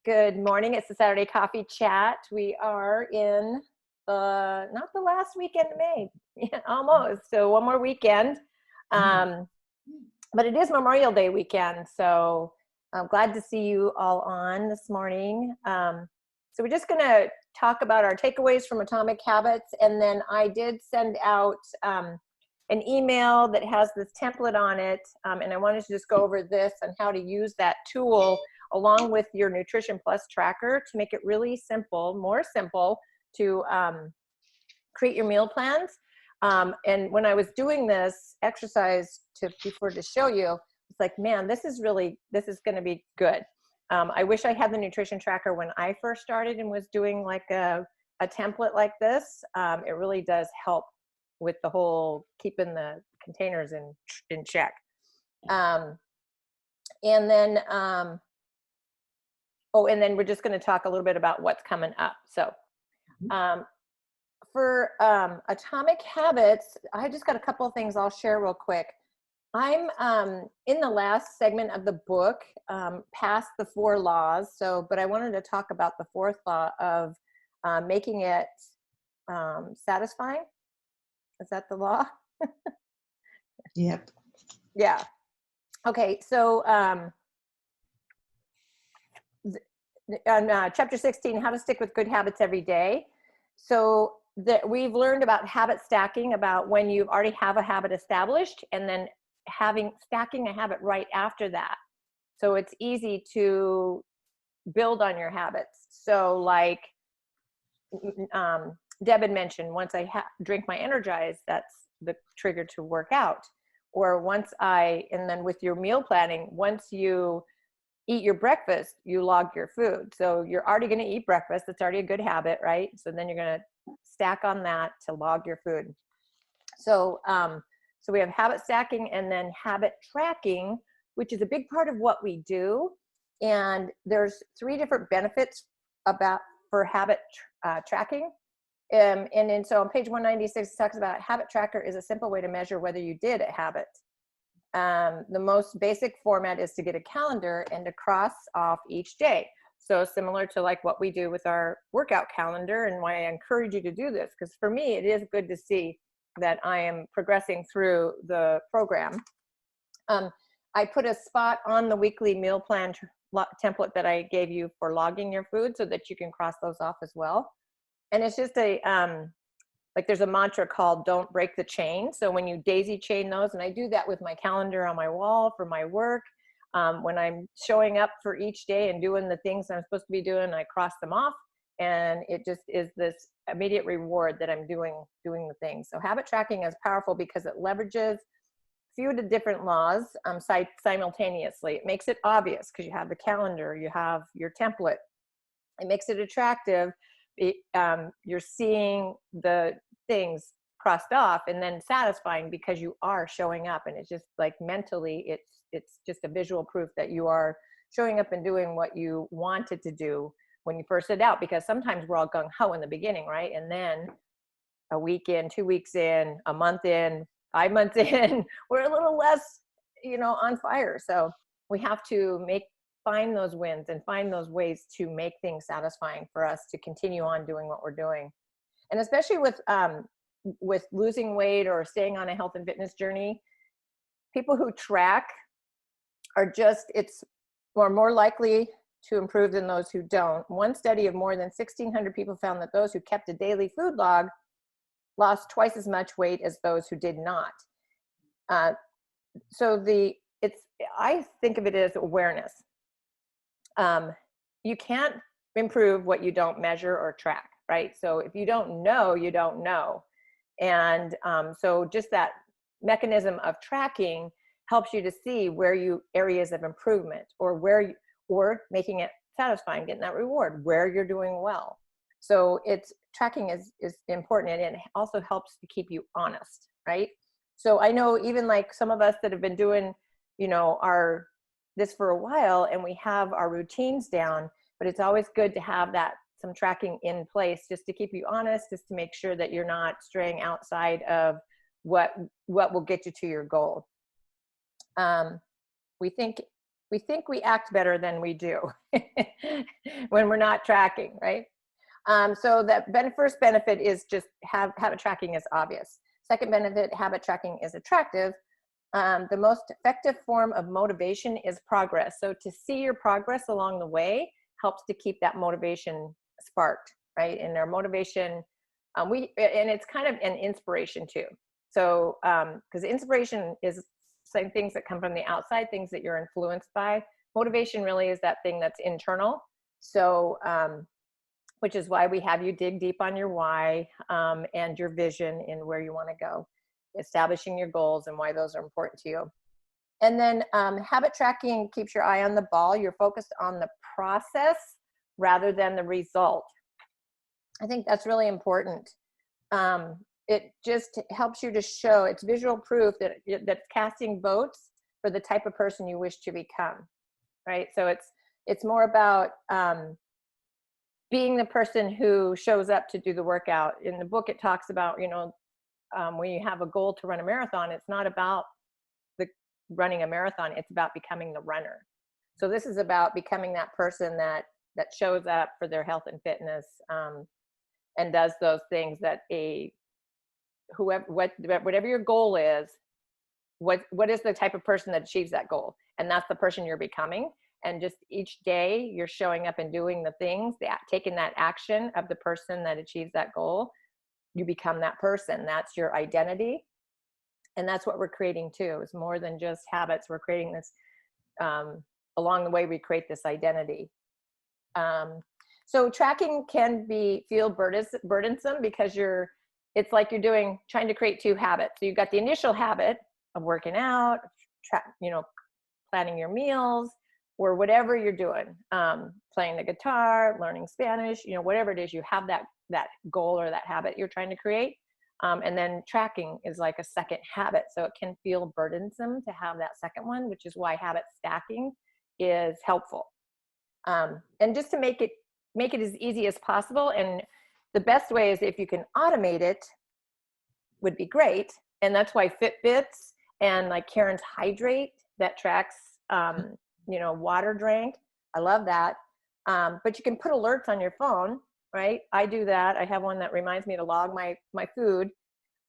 Good morning. It's the Saturday Coffee Chat. We are in not the last weekend of May, yeah, almost. So one more weekend. Um, but it is Memorial Day weekend. So I'm glad to see you all on this morning. So we're just going to talk about our takeaways from Atomic Habits. And then I did send out an email that has this template on it. And I wanted to just go over this and how to use that tool along with your Nutrition Plus tracker to make it really simple, more simple to create your meal plans. And when I was doing this exercise before to show you, it's like, man, this is going to be good. I wish I had the nutrition tracker when I first started and was doing like a template like this. It really does help with the whole keeping the containers in check. And then we're just going to talk a little bit about what's coming up. So for Atomic Habits, I just got a couple of things I'll share real quick. I'm in the last segment of the book, past the 4 laws. But I wanted to talk about the 4th law of making it satisfying. Is that the law? Yep. Yeah. Okay. So on chapter 16, how to stick with good habits every day. So we've learned about habit stacking, about when you already have a habit established and then stacking a habit right after that. So it's easy to build on your habits. So like Deb had mentioned, once I drink my Energize, that's the trigger to work out. Or and then with your meal planning, once you eat your breakfast, you log your food. So you're already going to eat breakfast. That's already a good habit, right? So then you're going to stack on that to log your food. So we have habit stacking and then habit tracking, which is a big part of what we do. And there's 3 different benefits for habit tracking. So on page 196, it talks about habit tracker is a simple way to measure whether you did a habit. The most basic format is to get a calendar and to cross off each day. So similar to like what we do with our workout calendar, and why I encourage you to do this, because for me, it is good to see that I am progressing through the program. I put a spot on the weekly meal plan template that I gave you for logging your food so that you can cross those off as well. And it's just like there's a mantra called don't break the chain. So when you daisy chain those, and I do that with my calendar on my wall for my work, when I'm showing up for each day and doing the things I'm supposed to be doing, I cross them off. And it just is this immediate reward that I'm doing the things. So habit tracking is powerful because it leverages a few of the different laws simultaneously. It makes it obvious because you have the calendar, you have your template. It makes it attractive. You're seeing the things crossed off, and then satisfying because you are showing up, and it's just like mentally it's just a visual proof that you are showing up and doing what you wanted to do when you first set out, because sometimes we're all gung-ho in the beginning, right? And then a week in, 2 weeks in, a month in, 5 months in, we're a little less on fire. So we have to find those wins and find those ways to make things satisfying for us to continue on doing what we're doing. And especially with losing weight or staying on a health and fitness journey, people who track it's more likely to improve than those who don't. One study of more than 1,600 people found that those who kept a daily food log lost twice as much weight as those who did not. I think of it as awareness. You can't improve what you don't measure or track, right? So if you don't know, you don't know. And so just that mechanism of tracking helps you to see areas of improvement, or making it satisfying, getting that reward, where you're doing well. So tracking is important, and it also helps to keep you honest, right? So I know even like some of us that have been doing, this for a while, and we have our routines down, but it's always good to have some tracking in place just to keep you honest, just to make sure that you're not straying outside of what will get you to your goal. We think we act better than we do. when we're not tracking, right? So that first benefit is just habit tracking is obvious. Second benefit, habit tracking is attractive. The most effective form of motivation is progress. So to see your progress along the way helps to keep that motivation sparked, right? And our motivation, and it's kind of an inspiration too. So, because inspiration is some things that come from the outside, things that you're influenced by. Motivation really is that thing that's internal. So, which is why we have you dig deep on your why and your vision and where you want to go, establishing your goals and why those are important to you. And then habit tracking keeps your eye on the ball. You're focused on the process rather than the result. I think that's really important. It just helps you to show, it's visual proof that's casting votes for the type of person you wish to become, right? So it's more about being the person who shows up to do the workout. In the book, it talks about, when you have a goal to run a marathon, it's not about running a marathon, it's about becoming the runner. So this is about becoming that person that shows up for their health and fitness and does those things that whatever your goal is, what is the type of person that achieves that goal? And that's the person you're becoming. And just each day you're showing up and doing the things, taking that action of the person that achieves that goal, you become that person. That's your identity. And that's what we're creating too. It's more than just habits. We're creating this, along the way, we create this identity. So tracking can feel burdensome because it's like you're trying to create two habits. So you've got the initial habit of working out, planning your meals, or whatever you're doing, playing the guitar, learning Spanish, whatever it is, you have that goal or that habit you're trying to create. And then tracking is like a second habit. So it can feel burdensome to have that second one, which is why habit stacking is helpful. And just to make it as easy as possible. And the best way is if you can automate it would be great. And that's why Fitbits and like Karen's Hydrate that tracks, water drank. I love that. But you can put alerts on your phone, right? I do that. I have one that reminds me to log my food.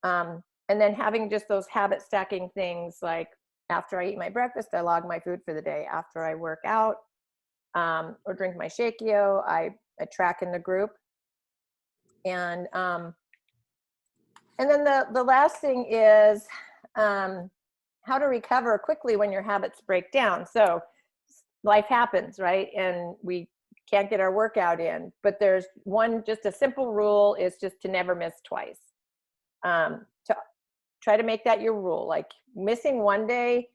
And then having just those habit stacking things, like after I eat my breakfast, I log my food for the day. After I work out or drink my Shakio, I track in the group. And then the last thing is how to recover quickly when your habits break down. So life happens, right? And we can't get our workout in, but there's just a simple rule is just to never miss twice. To try to make that your rule. Like missing one day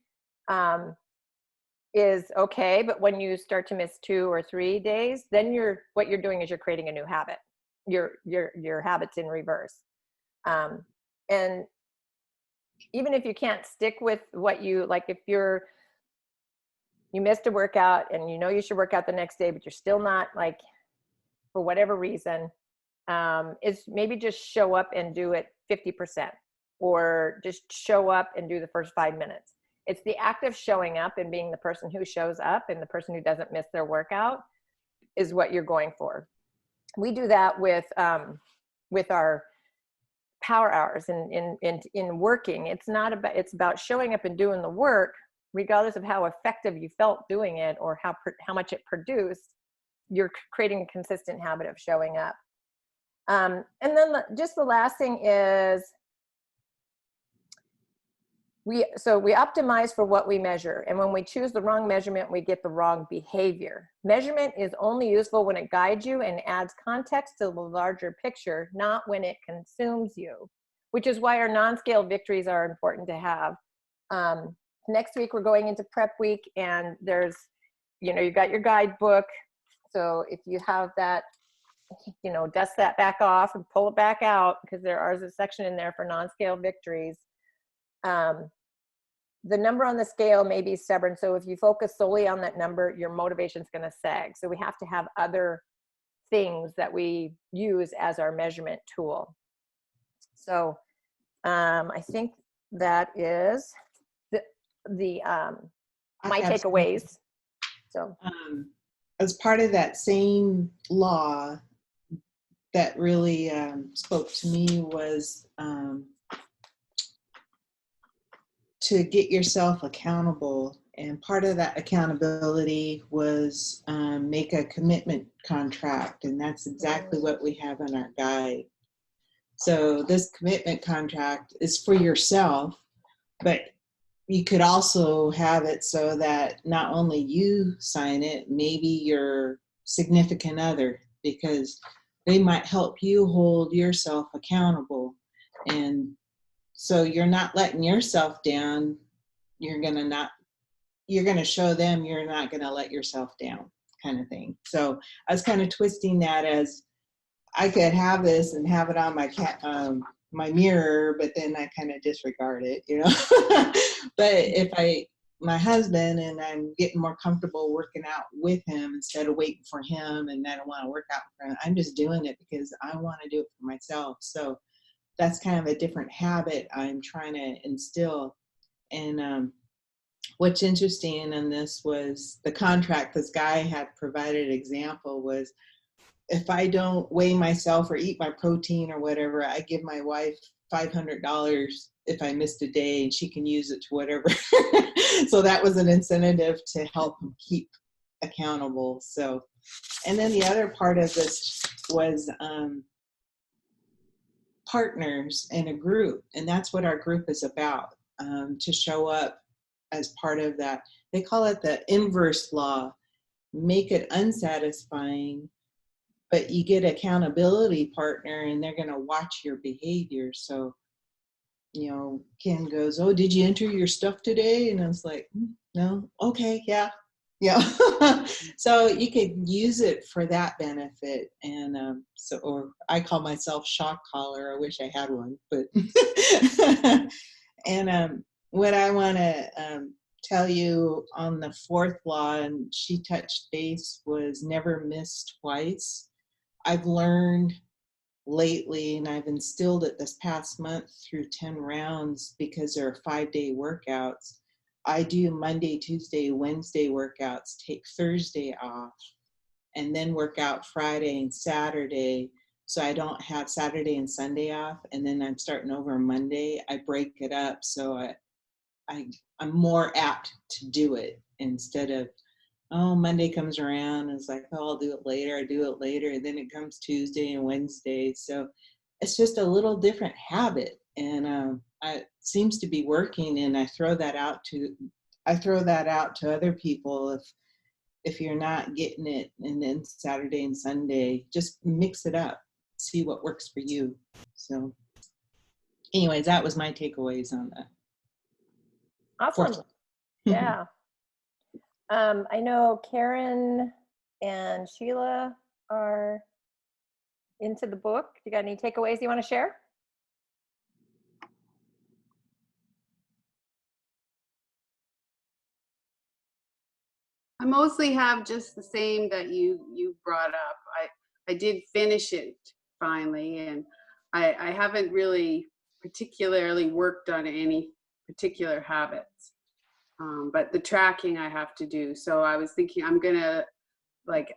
is okay, but when you start to miss 2 or 3 days, then what you're doing is you're creating a new habit. Your habits in reverse. And even if you can't stick with what you like, if you missed a workout and you should work out the next day, but you're still not, like, for whatever reason, is maybe just show up and do it 50%, or just show up and do the first 5 minutes. It's the act of showing up and being the person who shows up and the person who doesn't miss their workout is what you're going for. We do that with our power hours in working. It's about showing up and doing the work, regardless of how effective you felt doing it or how much it produced. You're creating a consistent habit of showing up. And then just the last thing is we optimize for what we measure. And when we choose the wrong measurement, we get the wrong behavior. Measurement is only useful when it guides you and adds context to the larger picture, not when it consumes you, which is why our non-scale victories are important to have. Next week, we're going into prep week, and there's, you've got your guidebook. So if you have that, dust that back off and pull it back out, because there is a section in there for non-scale victories. The number on the scale may be stubborn. So if you focus solely on that number, your motivation is going to sag. So we have to have other things that we use as our measurement tool. So I think that is my takeaways. So as part of that same law that really spoke to me was to get yourself accountable. And part of that accountability was make a commitment contract. And that's exactly what we have in our guide. So this commitment contract is for yourself, but you could also have it so that not only you sign it, maybe your significant other, because they might help you hold yourself accountable. And so you're not letting yourself down. You're going to show them you're not going to let yourself down, kind of thing. So I was kind of twisting that as I could have this and have it on my mirror, but then I kind of disregard it, you know. But if my husband, and I'm getting more comfortable working out with him instead of waiting for him, and I don't want to work out for him, I'm just doing it because I want to do it for myself. So that's kind of a different habit I'm trying to instill. And what's interesting in this was the contract this guy had provided an example was, if I don't weigh myself or eat my protein or whatever, I give my wife $500 if I missed a day, and she can use it to whatever. So that was an incentive to help him keep accountable. So, and then the other part of this was partners in a group. And that's what our group is about, to show up as part of that. They call it the inverse law, make it unsatisfying, but you get accountability partner and they're going to watch your behavior. So, you know, Ken goes, "Oh, did you enter your stuff today?" And I was like, "No." "Okay, yeah." Yeah. So you could use it for that benefit. And or I call myself shock collar. I wish I had one, but and what I want to tell you on the fourth law, and she touched base, was never miss twice. I've learned lately, and I've instilled it this past month through 10 rounds, because there are 5-day workouts. I do Monday, Tuesday, Wednesday workouts, take Thursday off, and then work out Friday and Saturday. So I don't have Saturday and Sunday off, and then I'm starting over on Monday. I break it up so I'm more apt to do it, instead of, oh, Monday comes around and it's like, oh, I'll do it later. I do it later. And then it comes Tuesday and Wednesday. So it's just a little different habit. And it seems to be working. And I throw that out to other people. If you're not getting it, and then Saturday and Sunday, just mix it up, see what works for you. So anyways, that was my takeaways on the Awesome. fourth. Yeah. I know Karen and Sheila are into the book. You got any takeaways you want to share? I mostly have just the same that you brought up. I did finish it finally, and I haven't really particularly worked on any particular habits. But the tracking I have to do. So I was thinking I'm gonna, like,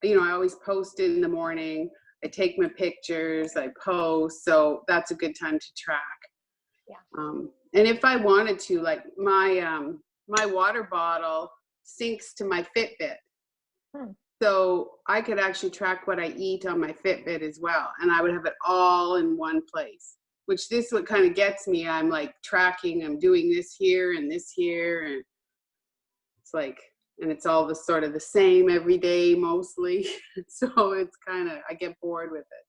I always post in the morning. I take my pictures, I post. So that's a good time to track. Yeah. And if I wanted to, like, my water bottle syncs to my Fitbit. So I could actually track what I eat on my Fitbit as well. And I would have it all in one place, which this what kind of gets me. I'm like tracking, I'm doing this here and this here. And it's like, and it's all the sort of the same every day mostly. So it's kind of, I get bored with it.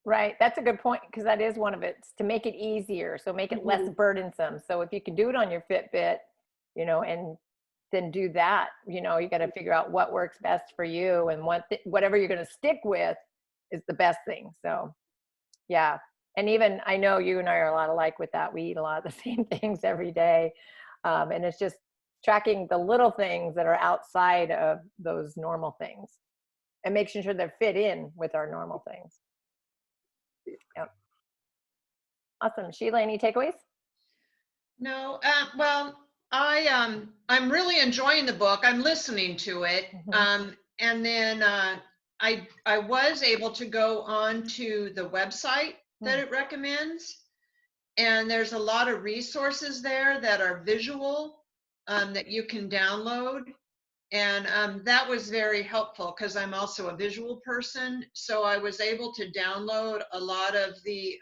Right. That's a good point, because that is one of it, to make it easier. So make it less burdensome. So if you can do it on your Fitbit, and then do that, you got to figure out what works best for you, and whatever you're going to stick with is the best thing. So yeah. And even, I know you and I are a lot alike with that. We eat a lot of the same things every day. And it's just tracking the little things that are outside of those normal things and making sure they're fit in with our normal things. Yep. Awesome. Sheila, any takeaways? No, well, I'm really enjoying the book. I'm listening to it. Mhm. And then I was able to go on to the website that it recommends. And there's a lot of resources there that are visual that you can download. And that was very helpful because I'm also a visual person. So I was able to download a lot of the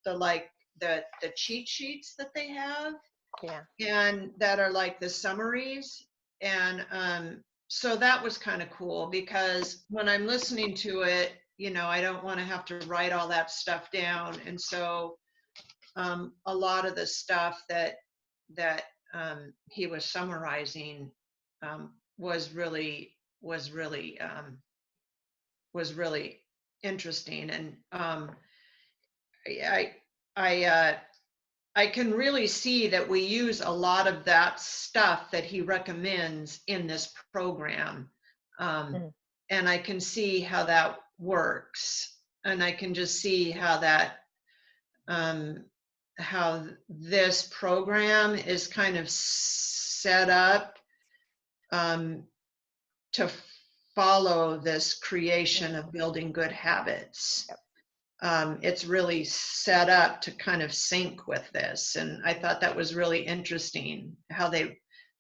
like the cheat sheets that they have, Yeah. and that are like the summaries. And so that was kind of cool because when I'm listening to it, you know, I don't want to have to write all that stuff down. And so a lot of the stuff that he was summarizing was really interesting. And I I I can really see that we use a lot of that stuff that he recommends in this program. Mm. And I can see how that works. And I can just see how that, how this program is kind of set up to follow this creation of building good habits. Yep. It's really set up to kind of sync with this. And I thought that was really interesting how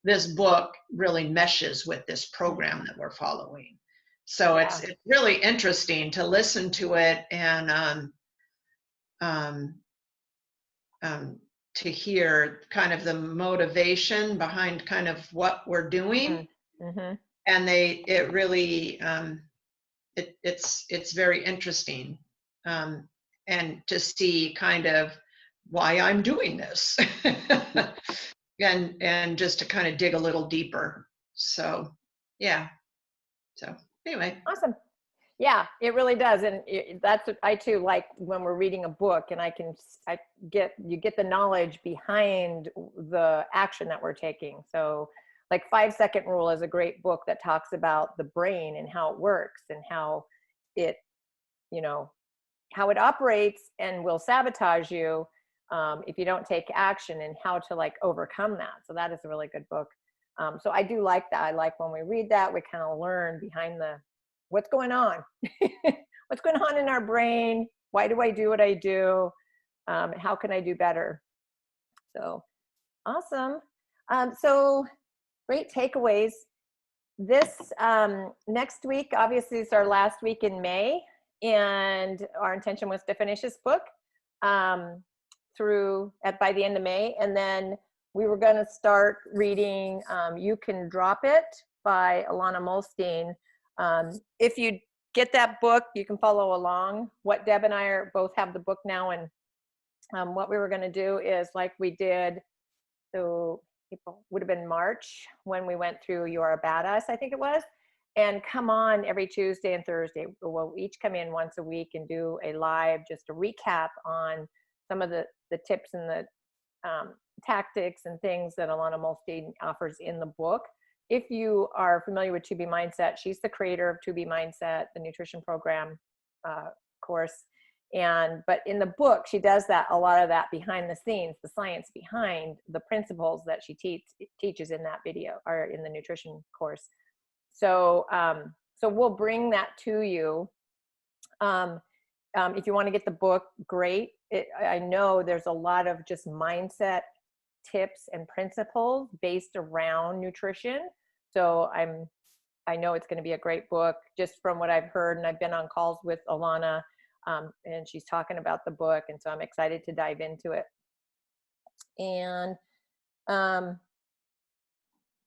this book really meshes with this program that we're following. So Yeah. it's really interesting to listen to it and to hear kind of the motivation behind kind of what we're doing. Mm-hmm. And it really, it's very interesting. And to see kind of why I'm doing this and just to kind of dig a little deeper. So, yeah. So anyway. Awesome. Yeah, it really does. And that's what I too like when we're reading a book and you get the knowledge behind the action that we're taking. So like 5-Second Rule is a great book that talks about the brain and how it works and how it, you know, how it operates and will sabotage you if you don't take action, and how to like overcome that. So that is a really good book. So I do like that. I like when we read that, we kind of learn behind what's going on, what's going on in our brain. Why do I do what I do? How can I do better? So awesome. So great takeaways. This next week, obviously, is our last week in May, and our intention was to finish this book by the end of May, and then we were going to start reading You Can Drop It by Alana Molstein. If you get that book, you can follow along. What Deb and I both have the book now, and what we were going to do is like we did, so it would have been March when we went through You Are a Badass, I think it was, and come on every Tuesday and Thursday. We'll each come in once a week and do a live, just a recap on some of the tips and the tactics and things that Alana Molstein offers in the book. If you are familiar with 2B Mindset, she's the creator of 2B Mindset, the nutrition program course. But in the book, she does a lot of that behind the scenes, the science behind the principles that she teaches in that video or in the nutrition course. So, so we'll bring that to you. If you want to get the book, great. I know there's a lot of just mindset tips and principles based around nutrition. So I know it's going to be a great book just from what I've heard, and I've been on calls with Alana, and she's talking about the book, and so I'm excited to dive into it. And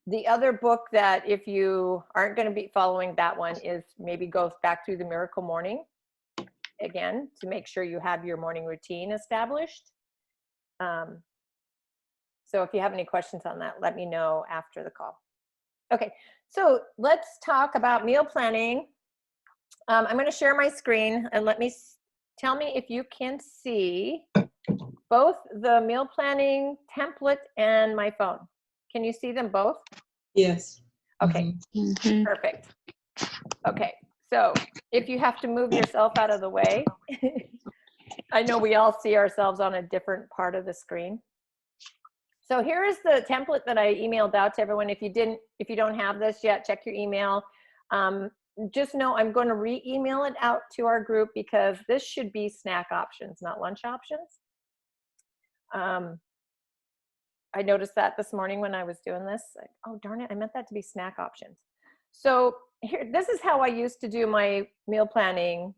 the other book that if you aren't going to be following that one is maybe go back through the Miracle Morning again to make sure you have your morning routine established. So if you have any questions on that, let me know after the call. Okay, so let's talk about meal planning. I'm going to share my screen and tell me if you can see both the meal planning template and my phone. Can you see them both? Yes. Okay, perfect. Okay, so if you have to move yourself out of the way, I know we all see ourselves on a different part of the screen. So here is the template that I emailed out to everyone. If you don't have this yet, check your email. Just know I'm going to re-email it out to our group because this should be snack options, not lunch options. I noticed that this morning when I was doing this. Like, oh, darn it, I meant that to be snack options. So here, this is how I used to do my meal planning.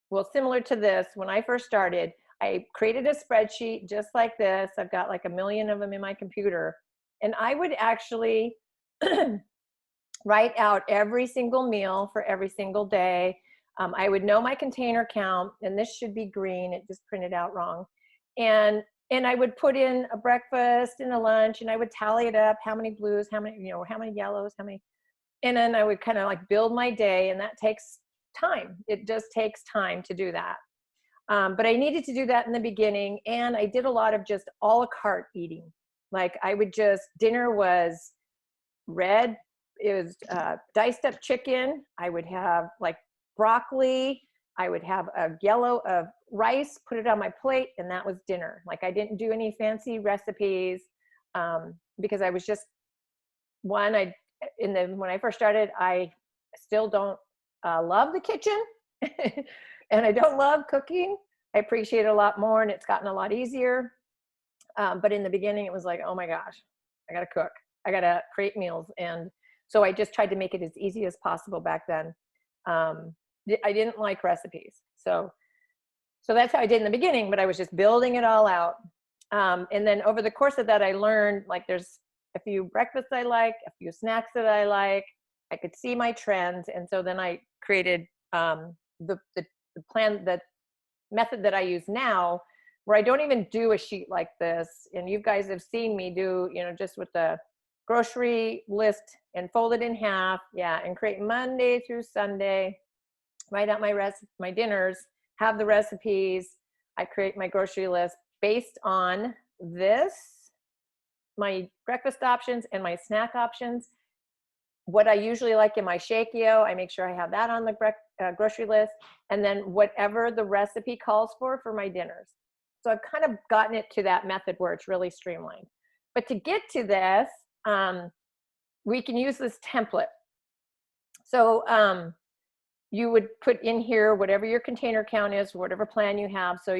Well, similar to this, when I first started, I created a spreadsheet just like this. I've got like 1 million of them in my computer. And I would actually write out every single meal for every single day. I would know my container count, and this should be green. It just printed out wrong. And I would put in a breakfast and a lunch, and I would tally it up, how many blues, how many, how many yellows, how many, and then I would kind of like build my day, and that takes time. It just takes time to do that. But I needed to do that in the beginning, and I did a lot of just a la carte eating. Like I would just, dinner was red, it was diced up chicken. I would have like broccoli. I would have a yellow of rice, put it on my plate, and that was dinner. Like I didn't do any fancy recipes because I was just, when I first started, I still don't love the kitchen and I don't love cooking. I appreciate it a lot more, and it's gotten a lot easier. But in the beginning, it was like, oh my gosh, I got to cook. I got to create meals. And so I just tried to make it as easy as possible back then. I didn't like recipes. So that's how I did in the beginning, but I was just building it all out. And then over the course of that, I learned like there's a few breakfasts I like, a few snacks that I like. I could see my trends. And so then I created the plan, the method that I use now, where I don't even do a sheet like this. And you guys have seen me do, just with the grocery list and fold it in half. Yeah. And create Monday through Sunday, write out my dinners, have the recipes. I create my grocery list based on this, my breakfast options and my snack options. What I usually like in my Shakio, I make sure I have that on the grocery list. And then whatever the recipe calls for my dinners. So I've kind of gotten it to that method where it's really streamlined. But to get to this, we can use this template. So you would put in here whatever your container count is, whatever plan you have, so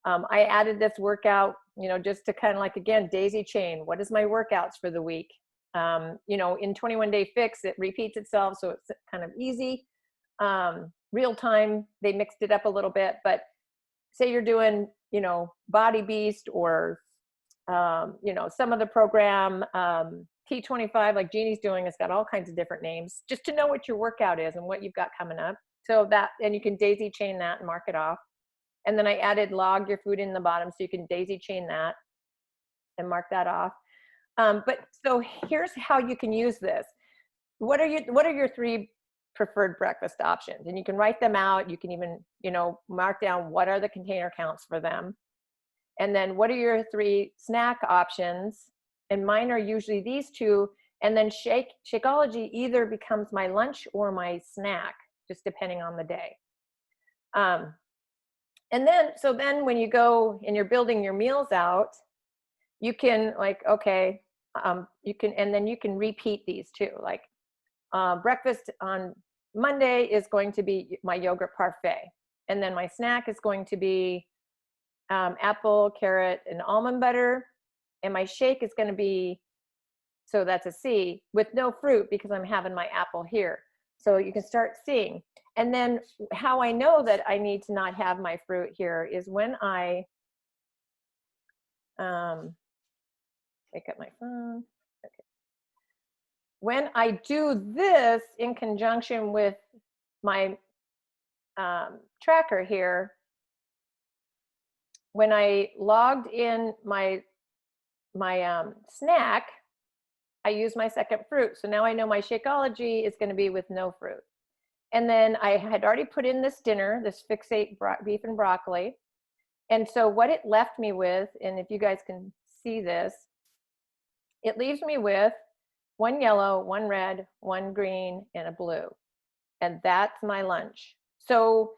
I added this workout, just to kind of like, again, daisy chain. What is my workouts for the week? In 21 Day Fix, it repeats itself, so it's kind of easy. Real time, they mixed it up a little bit, but say you're doing, Body Beast or, some other program, T25, like Jeannie's doing, it's got all kinds of different names, just to know what your workout is and what you've got coming up. So that, and you can daisy chain that and mark it off. And then I added log your food in the bottom, so you can daisy chain that and mark that off. But so here's how you can use this. What are your 3 preferred breakfast options? And you can write them out. You can even, mark down what are the container counts for them. And then what are your 3 snack options? And mine are usually these 2. And then Shakeology either becomes my lunch or my snack, just depending on the day. And then when you go and you're building your meals out, you can like, okay, and then you can repeat these too. Like breakfast on Monday is going to be my yogurt parfait. And then my snack is going to be apple, carrot, and almond butter. And my shake is going to be, so that's a C, with no fruit because I'm having my apple here. So you can start seeing. And then how I know that I need to not have my fruit here is when I pick up my phone. Okay. When I do this in conjunction with my tracker here, when I logged in my snack, I use my second fruit. So now I know my Shakeology is going to be with no fruit. And then I had already put in this dinner, this Fixate beef and broccoli. And so what it left me with, and if you guys can see this, it leaves me with 1 yellow, 1 red, 1 green, and a blue. And that's my lunch. So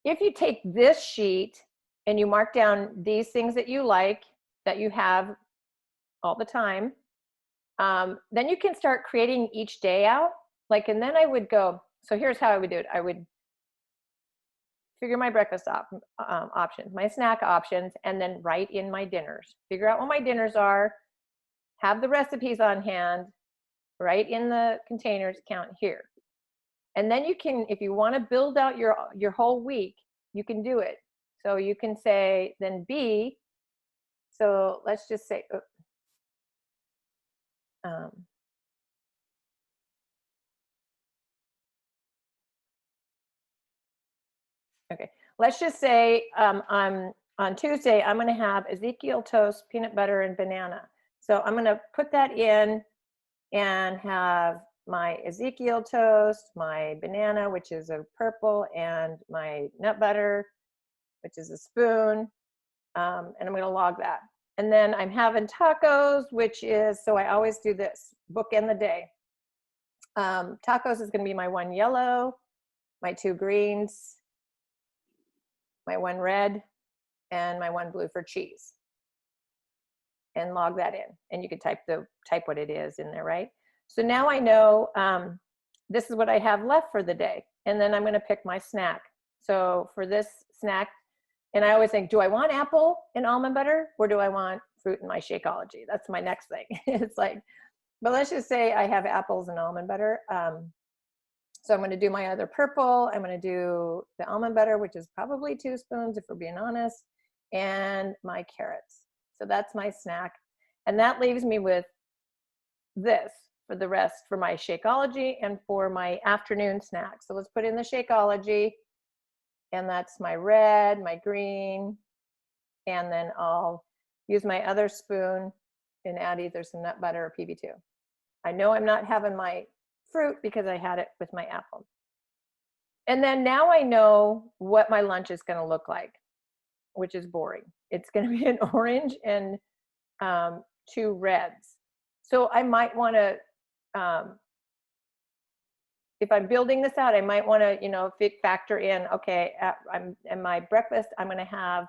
if you take this sheet and you mark down these things that you like, that you have all the time. Then you can start creating each day out. Like, and then I would go, so here's how I would do it. I would figure my breakfast options, my snack options, and then write in my dinners. Figure out what my dinners are, have the recipes on hand, write in the containers, count here. And then you can, if you want to build out your whole week, you can do it. So you can say, then B, so let's just say, okay, let's just say I'm on Tuesday, I'm going to have Ezekiel toast, peanut butter, and banana. So I'm going to put that in and have my Ezekiel toast, my banana, which is a purple, and my nut butter, which is a spoon. And I'm going to log that. And then I'm having tacos, which is, so I always do this, bookend the day. Tacos is going to be my 1 yellow, my 2 greens, my 1 red, and my 1 blue for cheese. And log that in. And you can type what it is in there, right? So now I know this is what I have left for the day. And then I'm going to pick my snack. So for this snack, and I always think, do I want apple and almond butter, or do I want fruit in my Shakeology? That's my next thing. It's like, but let's just say I have apples and almond butter. So I'm going to do my other purple. I'm going to do the almond butter, which is probably 2 spoons, if we're being honest, and my carrots. So that's my snack. And that leaves me with this for the rest, for my Shakeology and for my afternoon snack. So let's put in the Shakeology. And that's my red, my green, and then I'll use my other spoon and add either some nut butter or PB2. I know I'm not having my fruit because I had it with my apple. And then now I know what my lunch is going to look like, which is boring. It's going to be an orange and 2 reds. So I might want to, if I'm building this out, I might want to, factor in, okay, in my breakfast, I'm going to have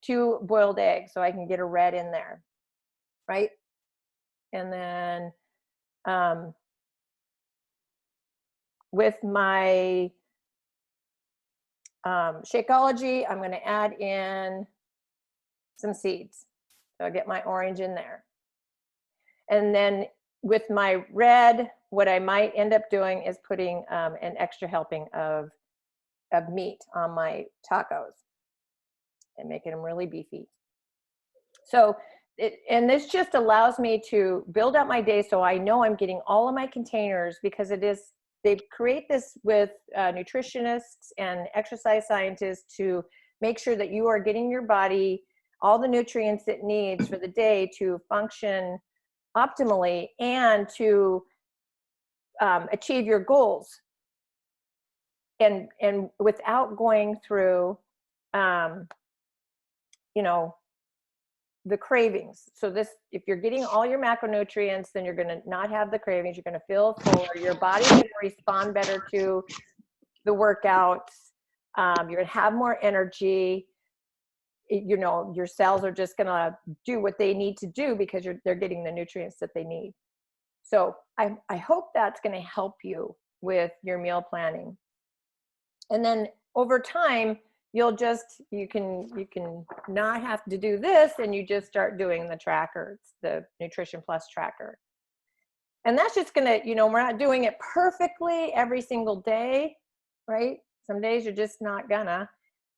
2 boiled eggs so I can get a red in there, right? And then with my Shakeology, I'm going to add in some seeds. So I get my orange in there. And then with my red, what I might end up doing is putting an extra helping of meat on my tacos and making them really beefy. So, and this just allows me to build out my day so I know I'm getting all of my containers, because they create this with nutritionists and exercise scientists to make sure that you are getting your body all the nutrients it needs for the day to function optimally and to achieve your goals, and without going through the cravings. So this, if you're getting all your macronutrients, then you're going to not have the cravings. You're going to feel fuller. Your body's going to respond better to the workouts. You're going to have more energy. Your cells are just going to do what they need to do because they're getting the nutrients that they need. So I hope that's going to help you with your meal planning. And then over time, you can not have to do this, and you just start doing the tracker, the Nutrition Plus tracker. And that's just going to, we're not doing it perfectly every single day, right? Some days you're just not gonna,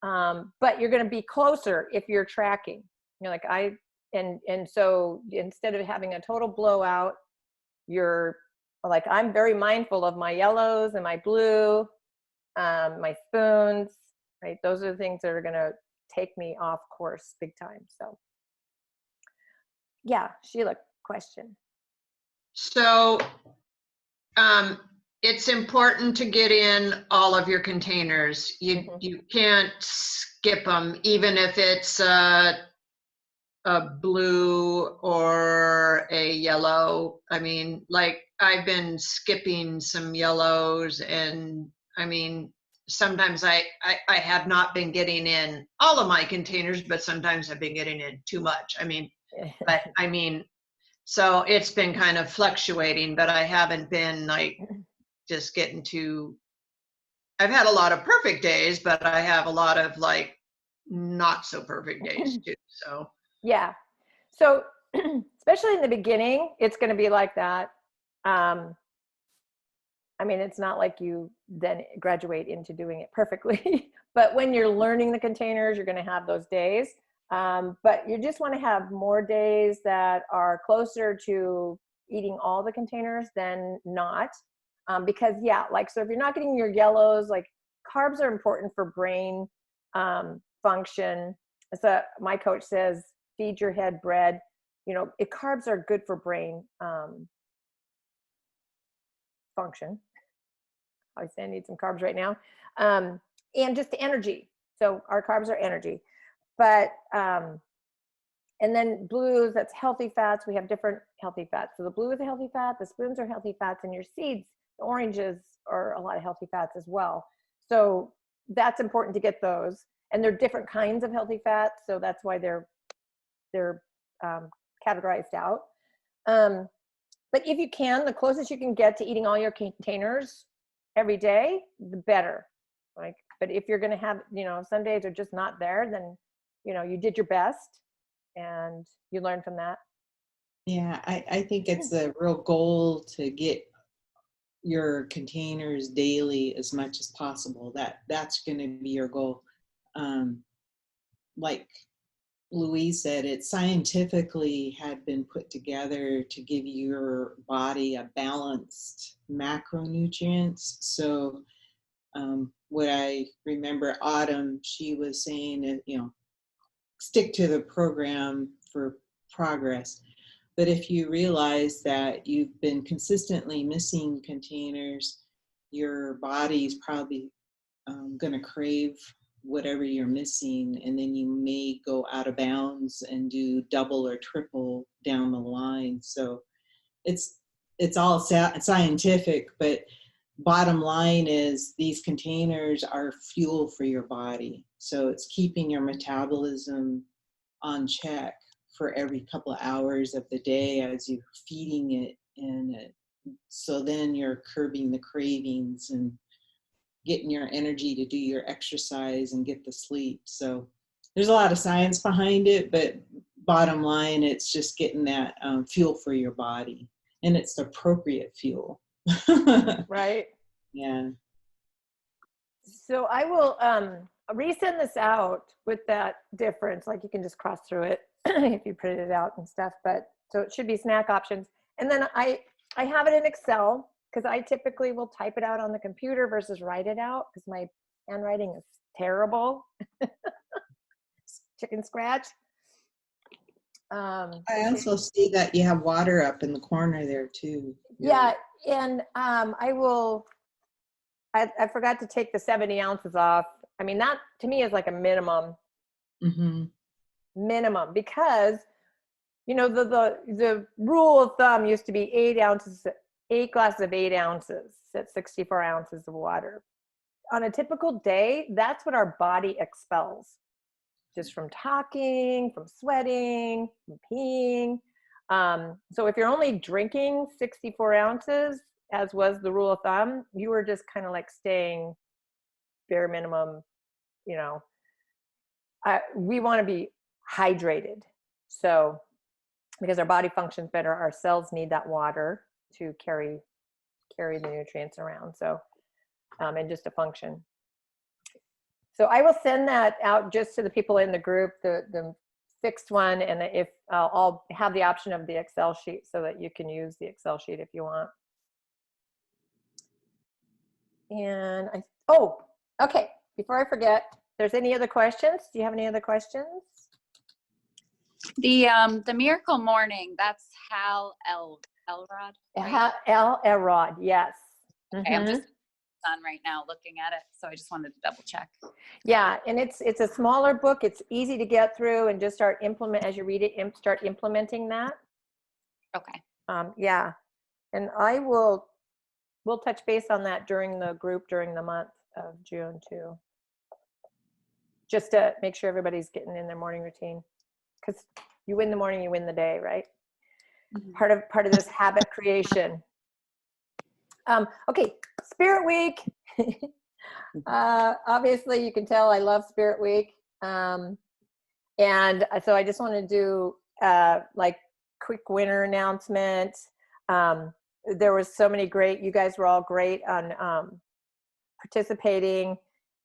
but you're going to be closer if you're tracking. And so instead of having a total blowout, you're like, I'm very mindful of my yellows and my blue, my spoons, right? Those are the things that are going to take me off course big time. So yeah, Sheila, question. So it's important to get in all of your containers. You can't skip them, even if it's a blue or a yellow. I mean, like, I've been skipping some yellows, and I mean, sometimes I have not been getting in all of my containers, but sometimes I've been getting in too much. I mean, but I mean, So it's been kind of fluctuating, but I haven't been like just getting to, I've had a lot of perfect days, but I have a lot of like not so perfect days too. So Yeah. So especially in the beginning, it's going to be like that. I mean, it's not like you then graduate into doing it perfectly, but when you're learning the containers, you're going to have those days. But you just want to have more days that are closer to eating all the containers than not. Because yeah, like, so if you're not getting your yellows, like carbs are important for brain function. So my coach says, feed your head bread. You know, carbs are good for brain function. I say I need some carbs right now. And just energy. So our carbs are energy. But, and then blues, that's healthy fats. We have different healthy fats. So the blue is a healthy fat, the spoons are healthy fats, and your seeds, the oranges are a lot of healthy fats as well. So that's important to get those. And they're different kinds of healthy fats. So that's why they're categorized out. But if you can, the closest you can get to eating all your containers every day, the better. Like, but if you're going to have, you know, some days are just not there, then, you know, you did your best and you learn from that. Yeah, I think it's the real goal to get your containers daily as much as possible. That's going to be your goal. Like Louise said, it scientifically had been put together to give your body a balanced macronutrients. So what I remember Autumn, she was saying, you know, stick to the program for progress. But if you realize that you've been consistently missing containers, your body's probably going to crave whatever you're missing, and then you may go out of bounds and do double or triple down the line. So it's all scientific, but bottom line is these containers are fuel for your body. So it's keeping your metabolism on check for every couple of hours of the day as you're feeding it, and so then you're curbing the cravings and getting your energy to do your exercise and get the sleep. So there's a lot of science behind it, but bottom line, it's just getting that fuel for your body, and it's the appropriate fuel. Right. Yeah. So I will resend this out with that difference. Like, you can just cross through it if you print it out and stuff. But so it should be snack options. And then I have it in Excel, because I typically will type it out on the computer versus write it out, because my handwriting is terrible. Chicken scratch. I also see that you have water up in the corner there too. Yeah, and I forgot to take the 70 ounces off. I mean, that to me is like a minimum. Mm-hmm. Minimum, because, you know, the rule of thumb used to be 8 glasses of 8 ounces, that's 64 ounces of water. On a typical day, that's what our body expels, just from talking, from sweating, from peeing. So if you're only drinking 64 ounces, as was the rule of thumb, you were just kind of like staying bare minimum, you know. We want to be hydrated. So, because our body functions better, our cells need that water to carry the nutrients around. So, and just to function. So I will send that out just to the people in the group, the fixed one, and if I'll have the option of the Excel sheet so that you can use the Excel sheet if you want. And okay, before I forget, there's any other questions? Do you have any other questions? The Miracle Morning, that's Hal Elrod. Right? Hal Elrod, yes. Okay, I'm just on right now looking at it, so I just wanted to double check. Yeah, and it's a smaller book. It's easy to get through, and just start as you read it, start implementing that. Okay. Yeah, and we'll touch base on that during the group during the month of June too, just to make sure everybody's getting in their morning routine, because you win the morning, you win the day, right? part of this habit creation. Okay, Spirit Week. Obviously, you can tell I love Spirit Week. And so I just want to do like quick winner announcement. There was so many great, you guys were all great on participating.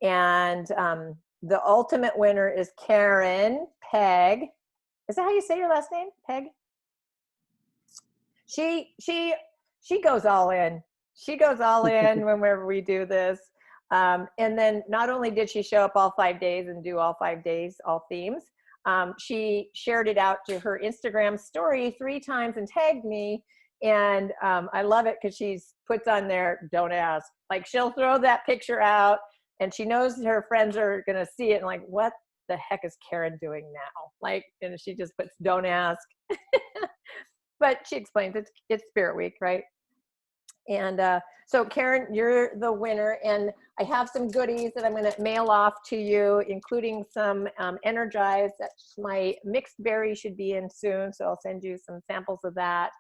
And the ultimate winner is Karen Peg. Is that how you say your last name? Peg? She goes all in. She goes all in whenever we do this. And then not only did she show up all 5 days and do all 5 days, all themes, she shared it out to her Instagram story 3 times and tagged me. And I love it because she puts on there, don't ask. Like she'll throw that picture out and she knows her friends are going to see it and like, what the heck is Karen doing now? Like, and she just puts, don't ask. But she explains it's Spirit Week, right? And so Karen, you're the winner, and I have some goodies that I'm going to mail off to you, including some Energize. That's my mixed berry should be in soon, so I'll send you some samples of that.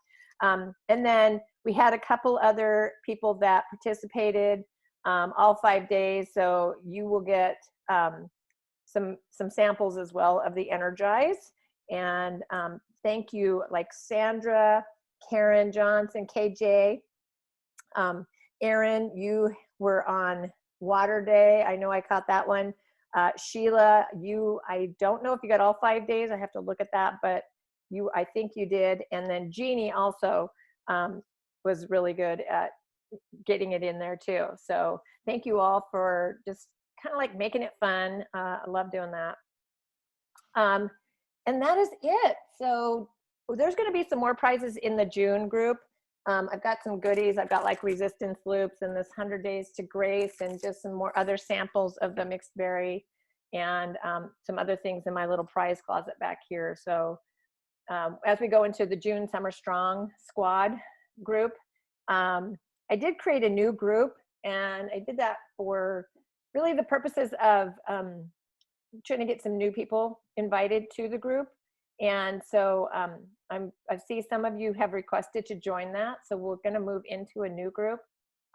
And then we had a couple other people that participated all 5 days, so you will get some samples as well of the Energize. And thank you, like Sandra, Karen Johnson, KJ. Erin, you were on Water Day. I know I caught that one. Sheila, I don't know if you got all 5 days. I have to look at that, but I think you did. And then Jeannie also was really good at getting it in there too. So thank you all for just kind of like making it fun. I love doing that. And that is it. So there's going to be some more prizes in the June group. I've got some goodies. I've got like resistance loops and this 100 Days to Grace and just some more other samples of the mixed berry and some other things in my little prize closet back here. So as we go into the June Summer Strong Squad group, I did create a new group, and I did that for really the purposes of trying to get some new people invited to the group. And so I see some of you have requested to join that. So we're going to move into a new group.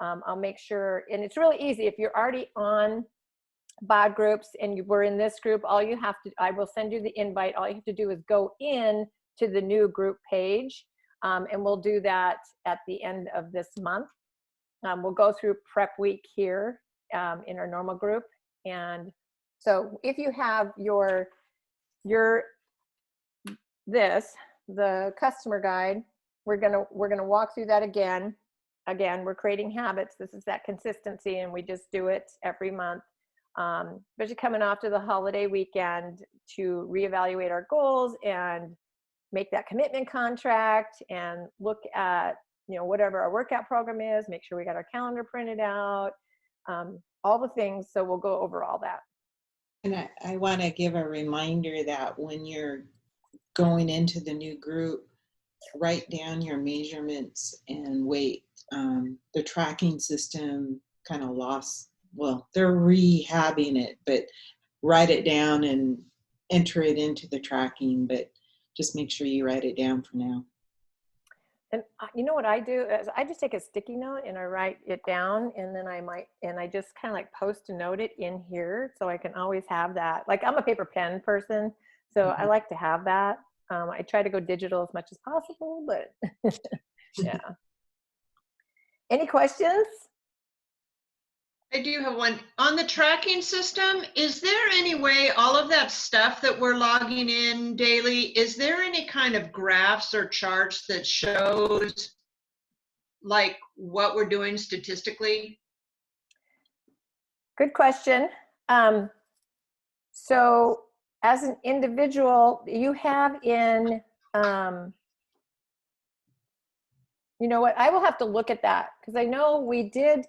I'll make sure, and it's really easy. If you're already on BOD groups and you were in this group, all you have to, I will send you the invite. All you have to do is go in to the new group page. And we'll do that at the end of this month. We'll go through prep week here in our normal group. And so if you have the customer guide, we're gonna walk through that again. Again, we're creating habits. This is that consistency, and we just do it every month. Especially coming after the holiday weekend to reevaluate our goals and make that commitment contract and look at, whatever our workout program is, make sure we got our calendar printed out, all the things. So we'll go over all that. And I want to give a reminder that when you're going into the new group, write down your measurements and weight. The tracking system kind of lost, well, they're rehabbing it, but write it down and enter it into the tracking, but just make sure you write it down for now. And you know what I do is I just take a sticky note and I write it down, and then I just kind of like post a note it in here so I can always have that. Like I'm a paper pen person, so I like to have that. I try to go digital as much as possible, but yeah. Any questions? I do have one. On the tracking system, is there any way all of that stuff that we're logging in daily, is there any kind of graphs or charts that shows like what we're doing statistically? Good question. So as an individual, you have in, you know what, I will have to look at that because I know we did.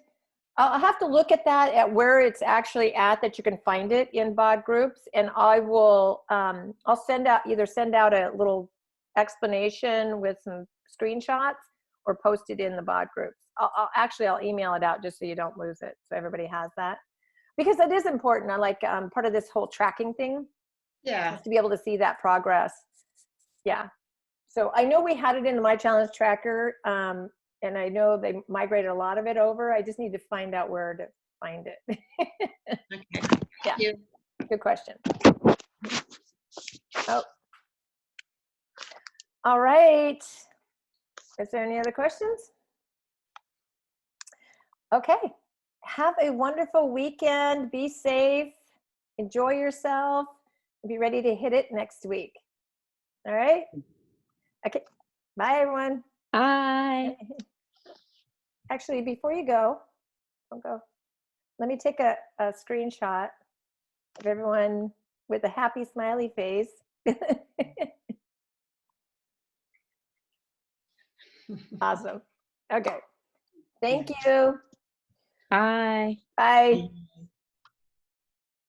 I'll have to look at that at where it's actually at that you can find it in BOD groups, and I will I'll send out a little explanation with some screenshots or post it in the BOD groups. I'll email it out just so you don't lose it, so everybody has that, because it is important. I like part of this whole tracking thing. Yeah. Is to be able to see that progress. Yeah. So I know we had it in the My Challenge tracker, and I know they migrated a lot of it over. I just need to find out where to find it. Okay. Yeah. Thank you. Good question. Oh. All right. Is there any other questions? Okay. Have a wonderful weekend. Be safe. Enjoy yourself. Be ready to hit it next week. All right. Okay. Bye, everyone. Bye. Actually, before you go, don't go. Let me take a screenshot of everyone with a happy smiley face. Awesome. Okay. Thank you. Bye. Bye.